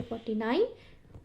249।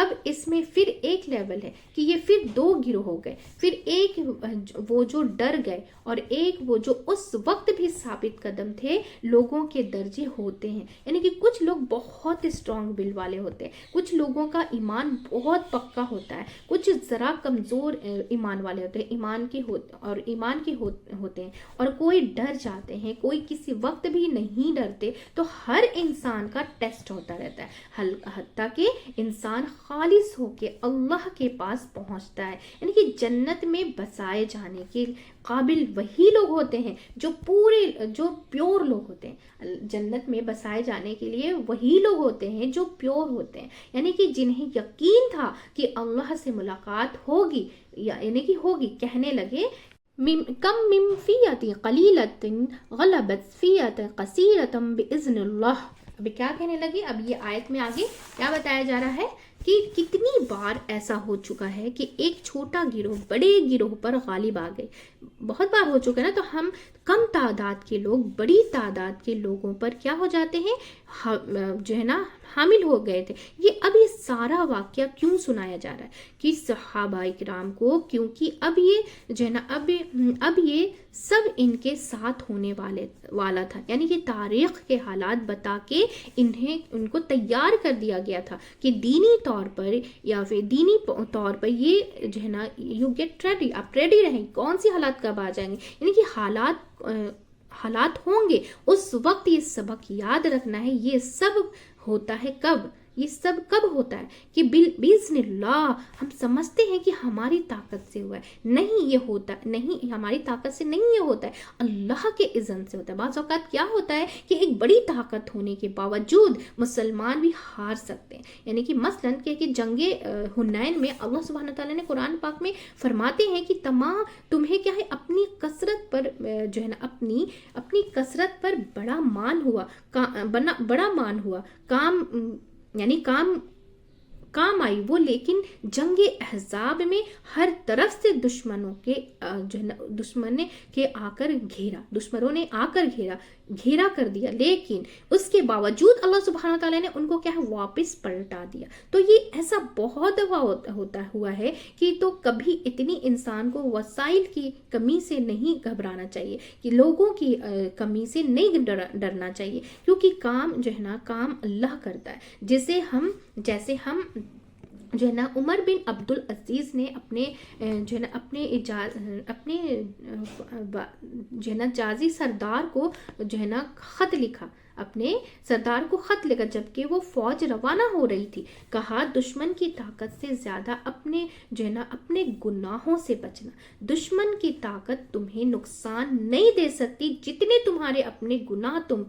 اب اس میں پھر ایک لیول ہے کہ یہ پھر دو گروہ ہو گئے، پھر ایک وہ جو ڈر گئے اور ایک وہ جو اس وقت بھی ثابت قدم تھے۔ لوگوں کے درجے ہوتے ہیں، یعنی کہ کچھ لوگ بہت اسٹرانگ ول والے ہوتے ہیں، کچھ لوگوں کا ایمان بہت پکا ہوتا ہے، کچھ ذرا کمزور ایمان والے ہوتے ہیں، ایمان کے ہوتے ہیں، اور کوئی ڈر جاتے ہیں، کوئی کسی وقت بھی نہیں ڈرتے۔ تو ہر انسان کا ٹیسٹ ہوتا رہتا ہے، حتیٰ کہ انسان خالص ہو کے اللہ کے پاس پہنچتا ہے، یعنی کہ جنت میں بسائے جانے کے قابل وہی لوگ ہوتے ہیں جو پیور لوگ ہوتے ہیں۔ جنت میں بسائے جانے کے لیے وہی لوگ ہوتے ہیں جو پیور ہوتے ہیں، یعنی کہ جنہیں یقین تھا کہ اللہ سے ملاقات ہوگی، یعنی کہ ہوگی، کہنے لگے کم من فیۃ قلیلۃ غلبت فیۃ کثیرۃ باذن اللہ۔ اب کیا کہنے لگے؟ اب یہ آیت میں آگے کیا بتایا جا رہا ہے کہ کتنی بار ایسا ہو چکا ہے کہ ایک چھوٹا گروہ بڑے گروہ پر غالب آ گئے، بہت بار ہو چکا ہے نا۔ تو ہم کم تعداد کے لوگ بڑی تعداد کے لوگوں پر کیا ہو جاتے ہیں، جو ہے نا حامل ہو گئے تھے۔ اب یہ سارا واقعہ کیوں سنایا جا رہا ہے کہ صحابہ کرام کو، کیونکہ اب یہ جو ہے نا اب یہ سب ان کے ساتھ ہونے والا تھا، یعنی کہ تاریخ کے حالات بتا کے ان کو تیار کر دیا گیا تھا کہ دینی طور پر یا پھر دینی طور پر یہ جو ہے نا یو گیٹ ریڈی، آپ ریڈی رہیں، کون سی حالات کب آ جائیں گے، یعنی کہ حالات ہوں گے، اس وقت یہ سبق یاد رکھنا ہے۔ یہ سب ہوتا ہے کب؟ یہ سب کب ہوتا ہے کہ باذن اللہ۔ ہم سمجھتے ہیں کہ ہماری طاقت سے ہوا ہے، نہیں یہ ہوتا نہیں، ہماری طاقت سے نہیں یہ ہوتا ہے، اللہ کے اذن سے ہوتا ہے۔ بعض اوقات کیا ہوتا ہے کہ ایک بڑی طاقت ہونے کے باوجود مسلمان بھی ہار سکتے ہیں، یعنی کہ مثلاً کہ جنگ حنین میں اللہ سبحانہ تعالیٰ نے قرآن پاک میں فرماتے ہیں کہ تمہیں کیا ہے، اپنی کثرت پر جو ہے نا اپنی کثرت پر بڑا مان ہوا، کام آئی وہ، لیکن جنگ احزاب میں ہر طرف سے دشمنوں نے آ کر گھیرا کر دیا، لیکن اس کے باوجود اللہ سبحانہ تعالیٰ نے ان کو کیا ہے، واپس پلٹا دیا۔ تو یہ ایسا بہت ہوا ہے کہ تو کبھی اتنی انسان کو وسائل کی کمی سے نہیں گھبرانا چاہیے، کہ لوگوں کی کمی سے نہیں ڈرنا چاہیے، کیونکہ کام جو ہے نا کام اللہ کرتا ہے۔ جیسے ہم جو ہے نا عمر بن عبد العزیز نے اپنے جو ہے نا جازی سردار کو جو ہے نا خط لکھا، اپنے سردار کو خط لکھا جبکہ وہ فوج روانہ ہو رہی تھی۔ کہا دشمن کی طاقت سے زیادہ اپنے گناہوں سے بچنا۔ دشمن کی طاقت تمہیں نقصان نہیں دے سکتی جتنے تمہارے اپنے گناہ تم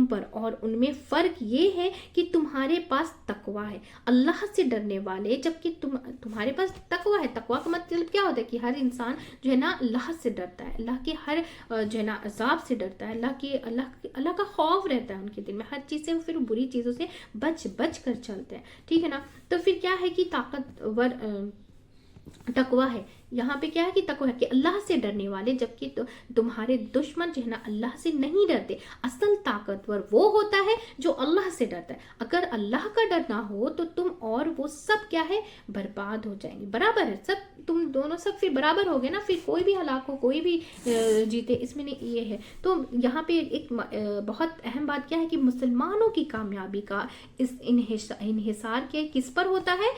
پر، اور ان میں فرق یہ ہے کہ تمہارے پاس تقویٰ ہے، اللہ سے ڈرنے والے، جبکہ تمہارے پاس تقویٰ ہے۔ تقویٰ کا مطلب کیا ہوتا ہے کہ ہر انسان جو ہے نا اللہ سے ڈرتا ہے، اللہ کے ہر جو ہے نا عذاب سے ڈرتا ہے، اللہ کا خوف رہتا ہے ان کے دل میں، ہر چیز سے پھر بری چیزوں سے بچ کر چلتے ہیں، ٹھیک ہے نا۔ تو پھر کیا ہے کہ طاقتور تقویٰ ہے، یہاں پہ کیا ہے کہ تقویٰ ہے کہ اللہ سے ڈرنے والے، جبکہ تمہارے دشمن جو ہے نا اللہ سے نہیں ڈرتے۔ اصل طاقتور وہ ہوتا ہے جو اللہ سے ڈرتا ہے۔ اگر اللہ کا ڈر نہ ہو تو تم اور وہ سب کیا ہے، برباد ہو جائیں گے، برابر ہے، تم دونوں سب پھر برابر ہو گئے نا، پھر کوئی بھی ہلاک ہو، کوئی بھی جیتے، اس میں نہیں یہ ہے۔ تو یہاں پہ ایک بہت اہم بات کیا ہے کہ مسلمانوں کی کامیابی کا اس انحصار کس پر ہوتا ہے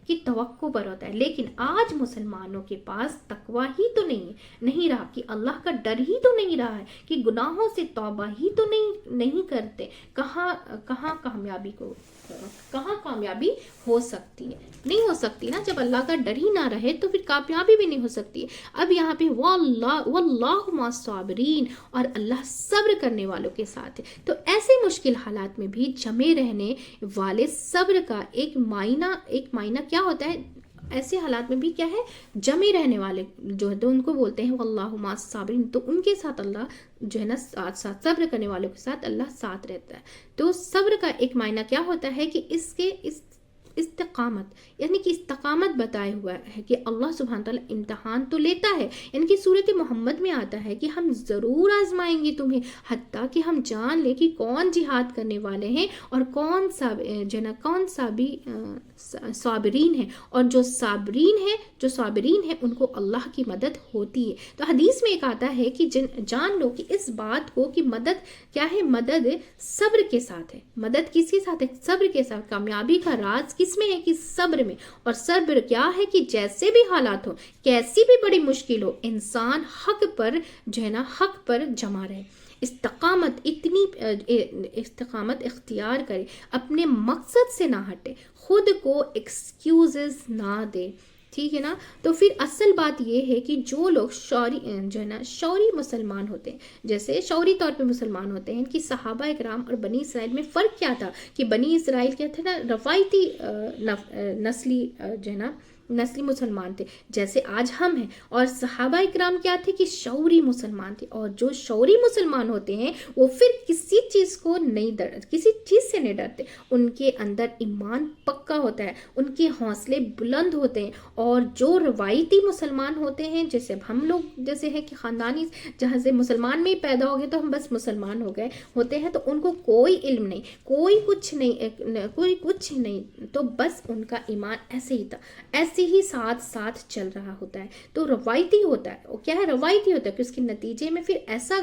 کہ توقع پر ہوتا ہے۔ لیکن آج مسلمانوں کے پاس تقویٰ ہی تو نہیں رہا، کہ اللہ کا ڈر ہی تو نہیں رہا ہے، کہ گناہوں سے توبہ ہی تو نہیں کرتے، کہاں کامیابی ہو سکتی ہے؟ نہیں ہو سکتی نا، جب اللہ کا ڈر ہی نہ رہے تو پھر کامیابی بھی نہیں ہو سکتی ہے۔ اب یہاں پہ واللہ مع الصابرین، اور اللہ صبر کرنے والوں کے ساتھ ہے۔ تو ایسے مشکل حالات میں بھی جمے رہنے والے صبر کا ایک معنی کیا ہوتا ہے، ایسے حالات میں بھی کیا ہے، جمے رہنے والے جو ہے تو ان کو بولتے ہیں واللہ مع الصابرین، تو ان کے ساتھ اللہ جو ہے نا ساتھ صبر کرنے والوں کے ساتھ اللہ ساتھ رہتا ہے۔ تو صبر کا ایک معنی کیا ہوتا ہے کہ استقامت یعنی کہ استقامت بتائے ہوا ہے کہ اللہ سبحانہ تعالیٰ امتحان تو لیتا ہے، یعنی کہ سورۃ محمد میں آتا ہے کہ ہم ضرور آزمائیں گے تمہیں، حتیٰ کہ ہم جان لیں کہ کون جہاد کرنے والے ہیں اور کون صابرین ہیں، اور جو صابرین ہیں ان کو اللہ کی مدد ہوتی ہے۔ تو حدیث میں ایک آتا ہے کہ جان لو کہ اس بات کو کہ مدد کیا ہے، مدد صبر کے ساتھ ہے۔ مدد کس کے ساتھ ہے؟ صبر کے ساتھ۔ کامیابی کا راز کس میں ہے؟ کہ صبر میں۔ اور صبر کیا ہے؟ کہ جیسے بھی حالات ہو، کیسی بھی بڑی مشکل ہو، انسان حق پر جمع رہے، استقامت اختیار کرے، اپنے مقصد سے نہ ہٹے، خود کو ایکسکیوزز نہ دے، ٹھیک ہے نا۔ تو پھر اصل بات یہ ہے کہ جو لوگ شعوری مسلمان ہوتے ہیں، جیسے شعوری طور پہ مسلمان ہوتے ہیں، کہ صحابہ اکرام اور بنی اسرائیل میں فرق کیا تھا؟ کہ بنی اسرائیل کیا تھا نا، روایتی نسلی مسلمان تھے جیسے آج ہم ہیں، اور صحابہ اکرام کیا تھے؟ کہ شعوری مسلمان تھے۔ اور جو شعوری مسلمان ہوتے ہیں وہ پھر کسی چیز سے نہیں ڈرتے، ان کے اندر ایمان پکا ہوتا ہے، ان کے حوصلے بلند ہوتے ہیں۔ اور جو روایتی مسلمان ہوتے ہیں، جیسے اب ہم لوگ جیسے ہے کہ خاندانی جہاں سے مسلمان میں ہی پیدا ہو گئے تو ہم بس مسلمان ہو گئے ہوتے ہیں، تو ان کو کوئی علم نہیں، کوئی کچھ نہیں، تو بس ان کا ایمان ایسے ہی تھا، ایسے ہی ساتھ چل رہا ہوتا ہے۔ تو روایتی ہوتا ہے، وہ کیا ہے؟ روایتی ہوتا ہے کہ اس کے نتیجے میں پھر ایسا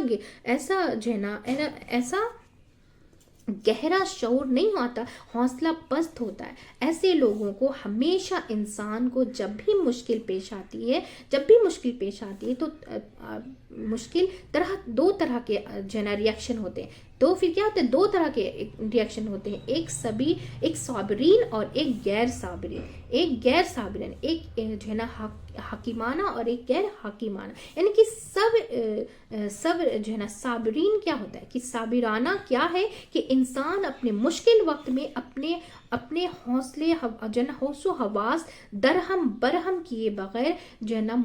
گہرا شعور نہیں آتا، حوصلہ پست ہوتا ہے۔ ایسے لوگوں کو ہمیشہ انسان کو جب بھی مشکل پیش آتی ہے تو دو طرح کے ریاکشن ہوتے ہیں۔ تو پھر کیا ہوتا ہے؟ دو طرح کے ریاکشن ہوتے ہیں، ایک صابرین اور ایک غیر صابرین، ایک حکیمانہ اور ایک غیر حکیمانہ، یعنی کہ سب صابرین کیا ہوتا ہے؟ کہ صابرانہ کیا ہے؟ کہ انسان اپنے مشکل وقت میں اپنے حوص و حواس درہم برہم کیے بغیر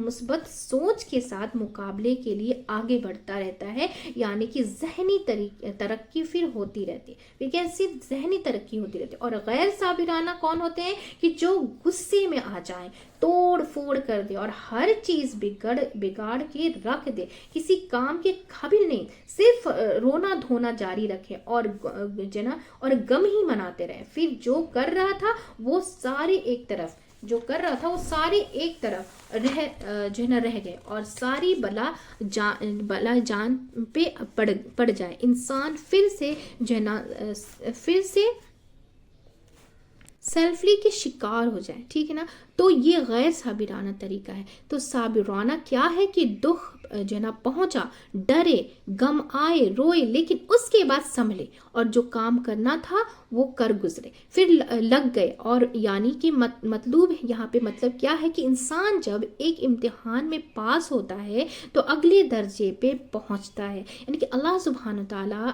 مثبت سوچ کے ساتھ مقابلے کے لیے آگے بڑھتا رہتا ہے، یعنی کہ ذہنی ترقی پھر ہوتی رہتی ہے، پھر کیسی ذہنی ترقی ہوتی رہتی ہے۔ اور غیر صابرانہ کون ہوتے ہیں؟ کہ جو غصے میں آ جائیں، توڑ پھوڑ کر دے اور ہر چیز بگاڑ کے رکھ دے، کسی کام کے قابل نہیں، صرف رونا دھونا جاری رکھے اور غم ہی مناتے رہے۔ پھر جو کر رہا تھا وہ سارے ایک طرف رہ گئے اور ساری بلا جان پہ پڑ جائے، انسان پھر سے سیلفلی کے شکار ہو جائے، ٹھیک ہے نا۔ تو یہ غیر صابرانہ طریقہ ہے۔ تو صابرانہ کیا ہے؟ کہ دکھ پہنچا، ڈرے، غم آئے، روئے، لیکن اس کے بعد سنبھلے اور جو کام کرنا تھا وہ کر گزرے، پھر لگ گئے۔ اور یعنی کہ یہاں پہ مطلب کیا ہے؟ کہ انسان جب ایک امتحان میں پاس ہوتا ہے تو اگلے درجے پہ پہنچتا ہے، یعنی کہ اللہ سبحانہ تعالیٰ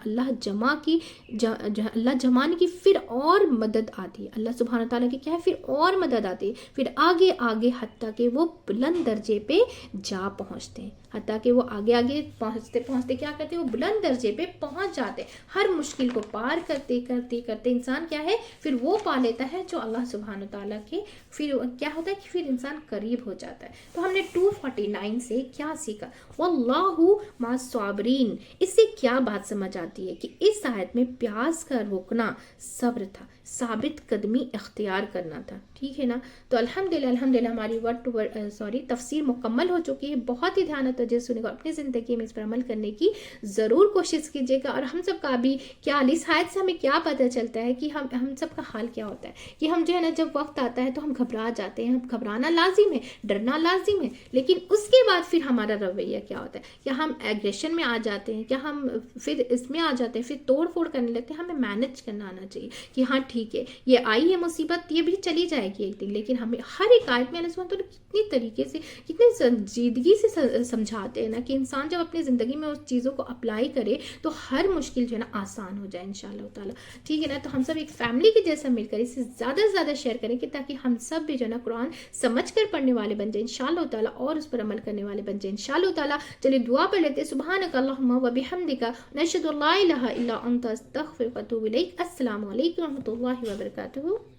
اللہ جمانے کی پھر اور مدد آتی ہے، اللہ سبحانہ تعالیٰ کی کیا ہے؟ پھر اور مدد آتی ہے، پھر آگے حتیٰ کہ وہ بلند درجے پہ جا پہنچتے ہیں، حتیٰ کہ وہ آگے پہنچتے کیا کرتے ہیں؟ وہ بلند درجے پہ پہنچ جاتے ہیں۔ ہر مشکل کو پار کرتے انسان کیا ہے؟ پھر وہ پا لیتا ہے جو اللہ سبحانہ تعالیٰ کے پھر کیا ہوتا ہے؟ کہ پھر انسان قریب ہو جاتا ہے۔ تو ہم نے 249 سے کیا سیکھا؟ واللہ مع الصابرین۔ اس سے کیا بات سمجھ آتی ہے؟ کہ اس آیت میں پیاس کا روکنا صبر تھا، ثابت قدمی اختیار کرنا تھا، ٹھیک ہے نا۔ تو الحمدللہ ہماری تفسیر مکمل ہو چکی ہے۔ بہت ہی دھیان توجہ سنے گا، اپنی زندگی میں اس پر عمل کرنے کی ضرور کوشش کیجیے گا۔ اور ہم سب کا بھی کیا اس آیت سے ہمیں کیا پتہ چلتا ہے؟ کہ ہم سب کا حال کیا ہوتا ہے؟ کہ ہم جب وقت آتا ہے تو ہم گھبرا جاتے ہیں، گھبرانا لازم ہے، ڈرنا لازم ہے، لیکن اس کے بعد پھر ہمارا رویہ کیا ہوتا ہے؟ کیا ہم ایگریشن میں آ جاتے ہیں؟ کیا ہم پھر اس میں آ جاتے ہیں، پھر توڑ پھوڑ کرنے لگتے ہیں؟ ہمیں مینج کرنا آنا چاہیے کہ ہاں ٹھیک ہے، یہ آئی ہے مصیبت، یہ بھی چلی جائے آئے گی ایک دن، لیکن ہمیں ہر ایک آیت میں اللہ سبحانہ تعالیٰ کتنی طریقے سے، کتنے سنجیدگی سے سمجھاتے ہیں نا، کہ انسان جب اپنی زندگی میں اس چیزوں کو اپلائی کرے تو ہر مشکل جو ہے نا آسان ہو جائے انشاءاللہ تعالیٰ. ٹھیک ہے نا. تو ہم سب ایک فیملی کے جیسا مل کر اسے زیادہ سے زیادہ شیئر کریں کہ تاکہ ہم سب بھی جو ہے نا قرآن سمجھ کر پڑھنے والے بن جائیں انشاءاللہ تعالیٰ، اور اس پر عمل کرنے والے بن جائیں انشاءاللہ تعالیٰ. چلیے دعا پڑھ لیتے ہیں. سبحانک اللہم و بحمدک نشہد ان لا الہ الا انت استغفرک و اتوب الیک. السلام علیکم و رحمۃ اللہ وبرکاتہ.